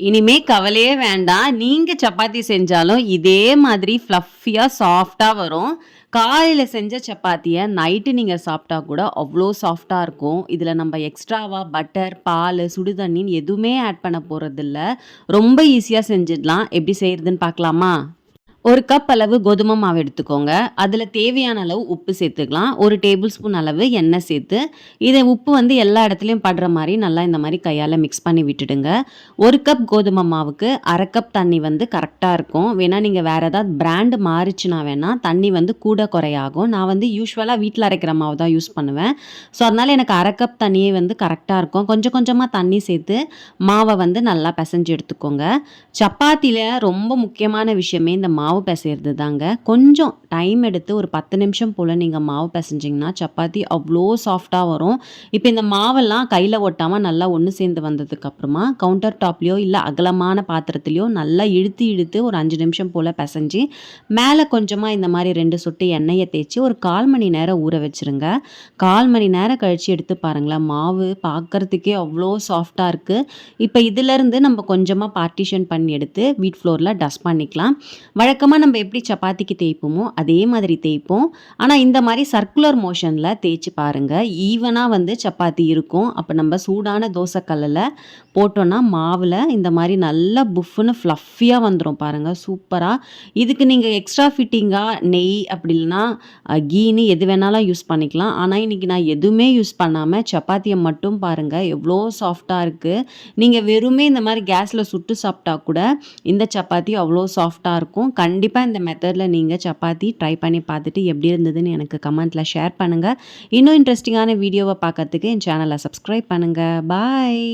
இனிமே கவலையே வேண்டாம். நீங்க சப்பாத்தி செஞ்சாலும் இதே மாதிரி ஃப்ளஃபியா, சாஃப்ட்டா வரும். காலையில செஞ்ச சப்பாத்திய நைட்டு நீங்க சாப்பிட்டா கூட அவ்ளோ சாஃப்ட்டா இருக்கும். இதுல நம்ம எக்ஸ்ட்ராவா பட்டர், பாலு, சுடு தண்ணின்னு எதுவுமே ஆட் பண்ண போறதில்ல. ரொம்ப ஈஸியா செஞ்சிடலாம். எப்படி செய்றதுன்னு பார்க்கலாமா? 1 கப் அளவு கோதுமை மாவு எடுத்துக்கோங்க. அதில தேவையான அளவு உப்பு சேர்த்துக்கலாம். 1 டேபிள் ஸ்பூன் அளவு எண்ணெய் சேர்த்து, இத உப்பு வந்து எல்லா இடத்துலயும் படுற மாரி நல்லா இந்த மாரி கையால மிக்ஸ் பண்ணி விட்டுடுங்க. 1 கப் கோதுமை மாவுக்கு 1/2 கப் தண்ணி வந்து கரெக்ட்டா இருக்கும். வேணா நீங்க வேற ஏதாவது பிராண்ட் மாறுச்சுனா வேணா தண்ணி வந்து கூட குறைய ஆகும். நான் வந்து யூசுவலா வீட்ல அரைக்கிற மாவு தான் யூஸ் பண்ணுவேன். ஸோ, அதனால எனக்கு 1/2 கப் தண்ணியே வந்து கரெக்ட்டா இருக்கும். கொஞ்சம் கொஞ்சமா தண்ணி சேர்த்து மாவ வந்து நல்லா பெசஞ்சு எடுத்துக்கோங்க. சப்பாத்தில ரொம்ப முக்கியமான விஷயமே இந்த மாவு பெசைறது தாங்க. கொஞ்சம் டைம் எடுத்து ஒரு 10 நிமிஷம் போல நீங்க மாவு பெசஞ்சீங்கன்னா, சப்பாத்தி அவ்ளோ சாஃப்ட்டா வரும். இப்ப இந்த மாவெல்லாம் கையில ஒட்டாம நல்லா ஒண்ணு சேர்ந்து வந்ததுக்கப்புறமா, கவுண்டர் டாப்லயோ இல்ல அகலமான பாத்திரத்திலயோ நல்லா இழுத்து இழுத்து ஒரு 5 நிமிஷம் போல பெசஞ்சு, மேல கொஞ்சமா இந்த மாரி 2 சொட்டு எண்ணெய தேய்ச்சு ஒரு 1/4 மணி நேரம் ஊற வச்சுருங்க. 1/4 மணி நேரம் கழிச்சு எடுத்து பாருங்களேன், மாவு பார்க்கறதுக்கே அவ்ளோ சாஃப்ட்டா இருக்கு. இப்ப இதிலருந்து நம்ம கொஞ்சமா பார்ட்டிஷன் பண்ணி எடுத்து வீட் ஃப்ளோர்ல டஸ்ட் பண்ணிக்கலாம். வழக்கமா நம்ம எப்படி சப்பாத்திக்கு தேய்ப்போமோ, அதே மாதிரி தேய்ப்போம். ஆனா இந்த மாரி சர்க்குலர் மோஷன்ல தேய்ச்சு பாருங்க. ஈவனா வந்து சப்பாத்தி இருக்கும். அப்ப நம்ம சூடான தோசை கல்லுல போட்டோம்னா, மாவுல இந்த மாரி நல்லா புஃப்ஃப்ன்னு ஃப்ளஃபியா வந்துரும் பாருங்க. சூப்பரா. இதுக்கு நீங்க எக்ஸ்ட்ரா ஃபிட்டிங்கா நெய் அப்படி இல்லன்னா கீன்னு எது வேணாலும் யூஸ் பண்ணிக்கலாம். ஆனா இன்னைக்கு நான் எதுவுமே யூஸ் பண்ணாம சப்பாத்திய மட்டும் பாருங்க, எவ்ளோ சாஃப்ட்டா இருக்கு. நீங்க வெறுமே இந்த மாரி கேஸ்ல சுட்டு சாப்பிட்டா கூட, இந்த சப்பாத்தி அவ்ளோ சாஃப்ட்டா இருக்கும். கண்டிப்பா இந்த மெத்தட்ல நீங்க சப்பாத்தி ட்ரை பண்ணி பார்த்துட்டு எப்படி இருந்ததுன்னு எனக்கு கமெண்ட்ல ஷேர் பண்ணுங்க. இன்னும் இன்ட்ரஸ்டிங்கான வீடியோவ பார்க்கறதுக்கு என் சேனல சப்ஸ்கிரைப் பண்ணுங்க. பாய்.